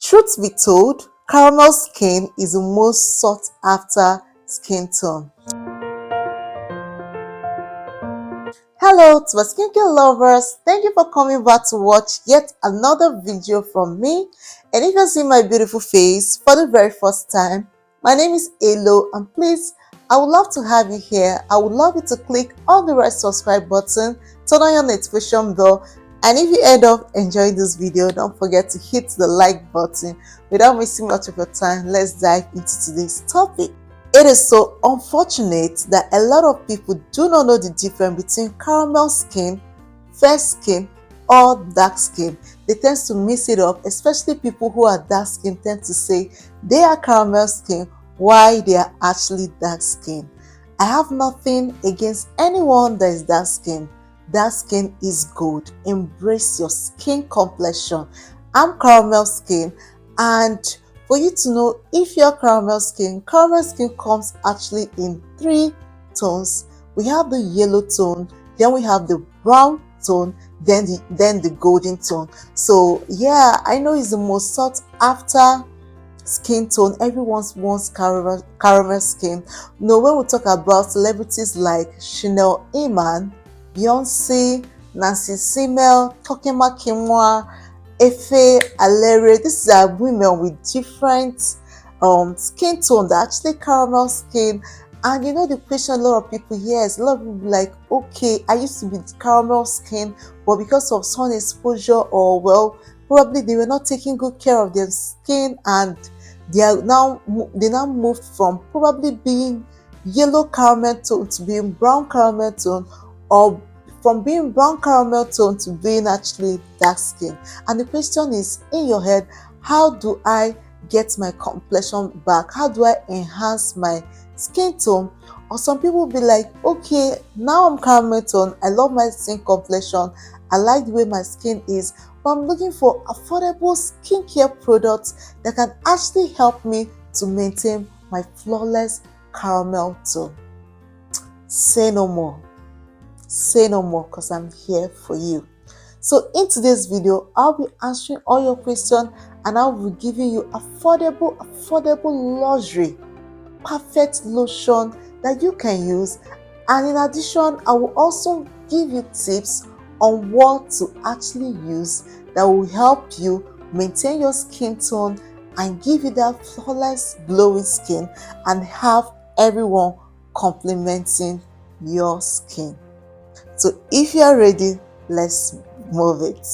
Truth be told, caramel skin is the most sought after skin tone. Hello to my skincare lovers, thank you for coming back to watch yet another video from me. And if you see my beautiful face for the very first time, my name is Elo, and please, I would love to have you here. I would love you to click on the red subscribe button, turn on your notification bell, and if you end up enjoying this video, don't forget to hit the like button. Without wasting much of your time, let's dive into today's topic. It is so unfortunate that a lot of people do not know the difference between caramel skin, fair skin, or dark skin. They tend to mix it up, especially people who are dark skin tend to say they are caramel skin while they are actually dark skin. I have nothing against anyone that is dark skin. Dark skin is good. Embrace your skin complexion. I'm caramel skin, and for you to know if you're caramel skin comes actually in 3 tones. We have the yellow tone, then we have the brown tone, then the golden tone. So yeah, I know it's the most sought after skin tone. Everyone wants caramel skin. No, when we talk about celebrities like Chanel Iman, Beyonce, Nancy Simel, Tokema Kimwa, Efe, Alere, these are women with different skin tone. They're actually caramel skin. And you know the question a lot of people, yes, a lot of people be like, okay, I used to be caramel skin, but because of sun exposure, or well, probably they were not taking good care of their skin, and they now moved from probably being yellow caramel tone to being brown caramel tone, or from being brown caramel tone to being actually dark skin. And the question is in your head, how do I get my complexion back? How do I enhance my skin tone? Or some people will be like, okay, now I'm caramel tone, I love my skin complexion, I like the way my skin is, but I'm looking for affordable skincare products that can actually help me to maintain my flawless caramel tone. Say no more. Say no more, because I'm here for you. So in today's video, I'll be answering all your questions, and I'll be giving you affordable luxury perfect lotion that you can use. And in addition, I will also give you tips on what to actually use that will help you maintain your skin tone and give you that flawless glowing skin and have everyone complimenting your skin. So if you are ready, let's move it.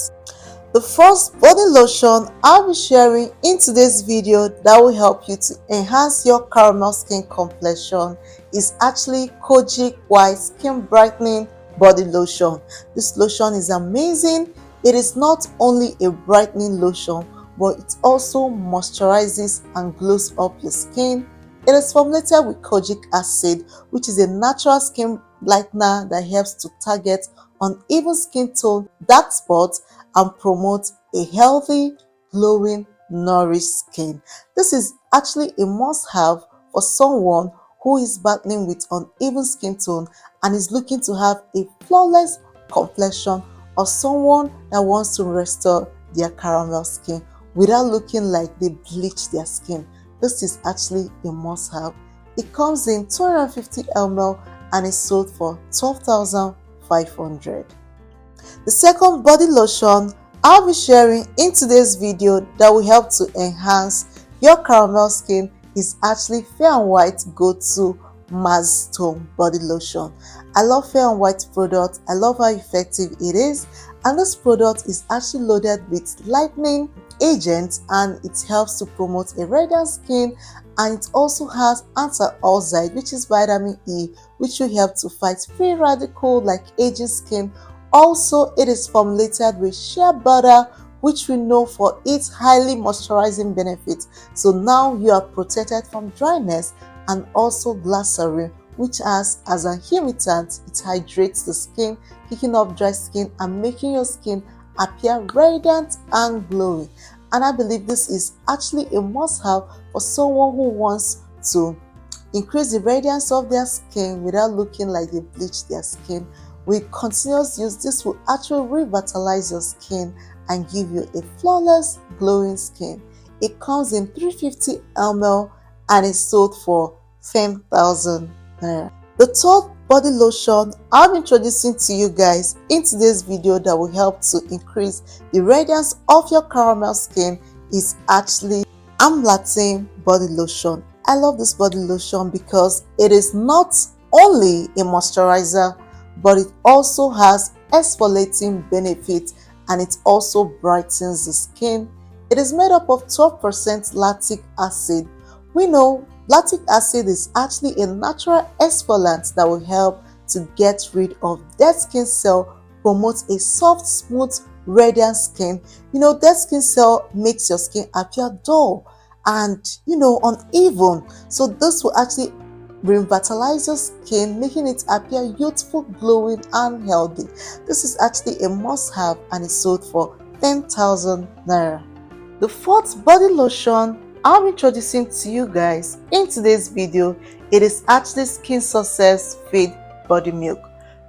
The first body lotion I'll be sharing in today's video that will help you to enhance your caramel skin complexion is actually KOJIE White Skin Brightening Body Lotion. This lotion is amazing. It is not only a brightening lotion, but it also moisturizes and glows up your skin. It is formulated with kojic acid, which is a natural skin lightener that helps to target uneven skin tone, dark spots, and promote a healthy, glowing, nourished skin. This is actually a must-have for someone who is battling with uneven skin tone and is looking to have a flawless complexion, or someone that wants to restore their caramel skin without looking like they bleached their skin. This is actually a must-have. It comes in 250 ml and is sold for 12,500. The second body lotion I'll be sharing in today's video that will help to enhance your caramel skin is actually Fair & White Go-To Mass Tone Body Lotion. I love Fair & White product. I love how effective it is, and this product is actually loaded with lightening agents, and it helps to promote a radiant skin, and it also has antioxidant, which is vitamin E, which will help to fight free radical like aging skin. Also, it is formulated with shea butter, which we know for its highly moisturizing benefits. So now you are protected from dryness, and also glycerin, which as an humectant, it hydrates the skin, kicking up dry skin and making your skin appear radiant and glowing. And I believe this is actually a must-have for someone who wants to increase the radiance of their skin without looking like they bleached their skin. With continuous use, this will actually revitalize your skin and give you a flawless, glowing skin. It comes in 350 ml and is sold for 10,000 naira. The third body lotion I'm introducing to you guys in today's video that will help to increase the radiance of your caramel skin is actually AMLACTIN body lotion. I love this body lotion because it is not only a moisturizer, but it also has exfoliating benefits and it also brightens the skin. It is made up of 12% lactic acid. We know lactic acid is actually a natural exfoliant that will help to get rid of dead skin cells, promote a soft, smooth, radiant skin. Dead skin cell makes your skin appear dull and uneven. So this will actually revitalize your skin, making it appear youthful, glowing, and healthy. This is actually a must-have and is sold for 10,000 naira. The fourth body lotion I'm introducing to you guys in today's video, it is actually Skin Success Fade Body Milk.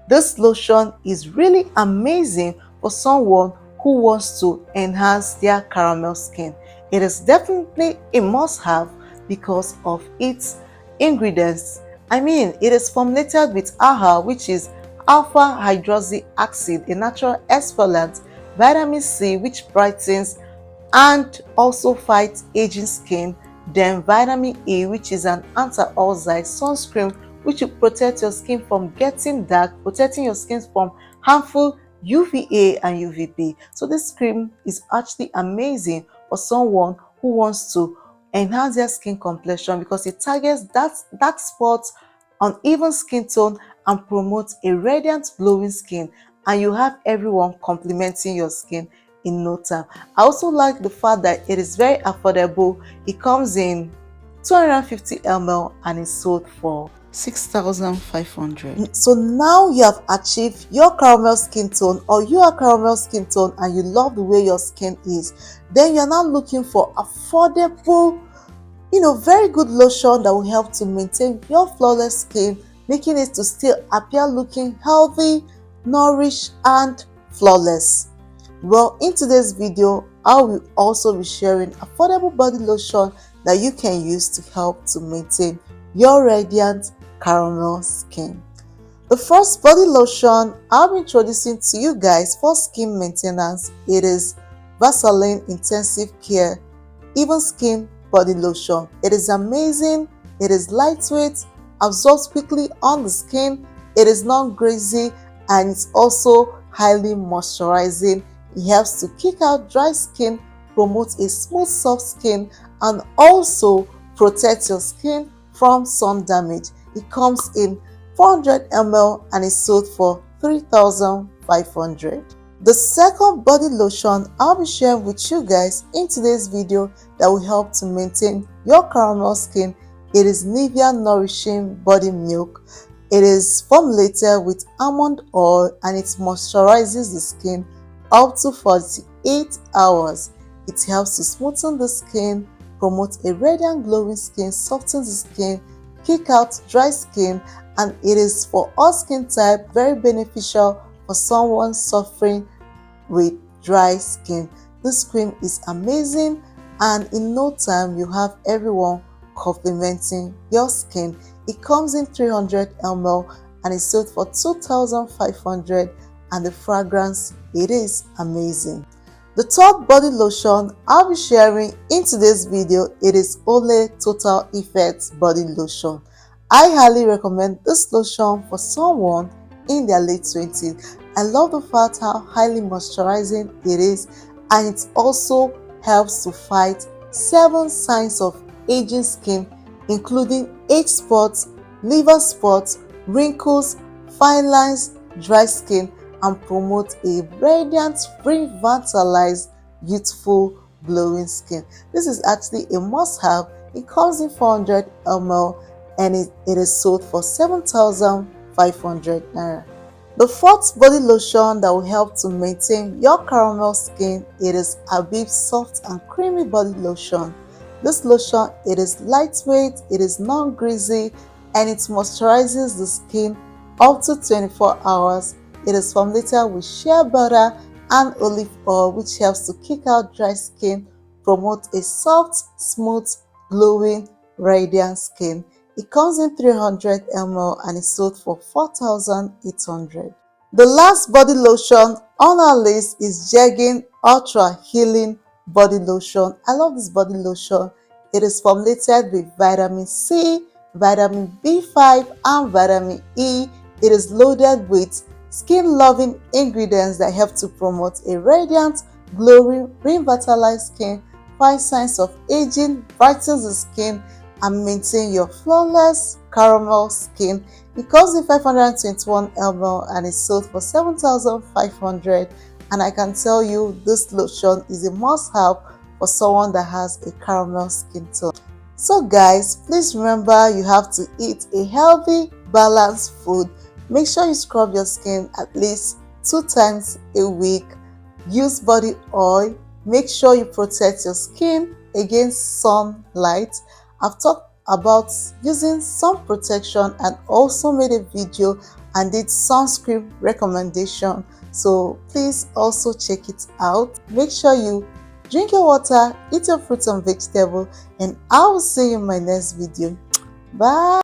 This lotion is really amazing for someone who wants to enhance their caramel skin. It is definitely a must-have because of its ingredients. It is formulated with AHA, which is alpha hydroxy acid, a natural exfoliant, vitamin C, which brightens and also fights aging skin, then vitamin E, which is an anti-oxidant sunscreen which will protect your skin from getting dark, protecting your skin from harmful UVA and UVB. So this cream is actually amazing for someone who wants to enhance their skin complexion because it targets dark spots, uneven skin tone, and promotes a radiant, glowing skin, and you have everyone complimenting your skin in no time. I also like the fact that it is very affordable. It comes in 250 ml and is sold for 6,500. So now you have achieved your caramel skin tone, or you are caramel skin tone and you love the way your skin is. Then you're now looking for affordable, very good lotion that will help to maintain your flawless skin, making it to still appear looking healthy, nourished, and flawless. Well, in today's video, I will also be sharing affordable body lotion that you can use to help to maintain your radiant caramel skin. The first body lotion I'll be introducing to you guys for skin maintenance, it is Vasaline Intensive Care Even Skin Body Lotion. It is amazing, it is lightweight, absorbs quickly on the skin, it is non-greasy, and it's also highly moisturizing. It helps to kick out dry skin, promotes a smooth, soft skin, and also protects your skin from sun damage. It comes in 400 ml and is sold for 3,500. The second body lotion I'll be sharing with you guys in today's video that will help to maintain your caramel skin, it is Nivea Nourishing Body Milk. It is formulated with almond oil and it moisturizes the skin up to 48 hours. It helps to smoothen the skin, promote a radiant, glowing skin, softens the skin, kick out dry skin, and it is for all skin type very beneficial for someone suffering with dry skin. This cream is amazing, and in no time you have everyone complimenting your skin. It comes in 300 ml and is sold for 2,500, and the fragrance, it is amazing. The third body lotion I'll be sharing in today's video, it is Olay Total Effects Body Lotion. I highly recommend this lotion for someone in their late 20s. I love the fact how highly moisturizing it is, and it also helps to fight 7 signs of aging skin, including age spots, liver spots, wrinkles, fine lines, dry skin, and promote a radiant, revitalized, youthful, glowing skin. This is actually a must-have. It comes in 400 ml and it is sold for 7,500 naira. The fourth body lotion that will help to maintain your caramel skin, it is Ambi Soft and Creamy Body Lotion. This lotion, it is lightweight, it is non-greasy, and it moisturizes the skin up to 24 hours. It is formulated with shea butter and olive oil, which helps to kick out dry skin, promote a soft, smooth, glowing, radiant skin. It comes in 300 ml and is sold for 4,800. The last body lotion on our list is Jergens Ultra Healing Body Lotion. I love this body lotion. It is formulated with vitamin C, vitamin B5, and vitamin E. It is loaded with skin-loving ingredients that help to promote a radiant, glowing, revitalized skin, fight signs of aging, brightens the skin, and maintain your flawless caramel skin. It comes in 521 ml and is sold for 7,500. And I can tell you this lotion is a must-have for someone that has a caramel skin tone. So guys, please remember you have to eat a healthy, balanced food. Make sure you scrub your skin at least 2 times a week. Use body oil. Make sure you protect your skin against sunlight. I've talked about using sun protection and also made a video and did sunscreen recommendation. So please also check it out. Make sure you drink your water, eat your fruits and vegetables, and I will see you in my next video. Bye.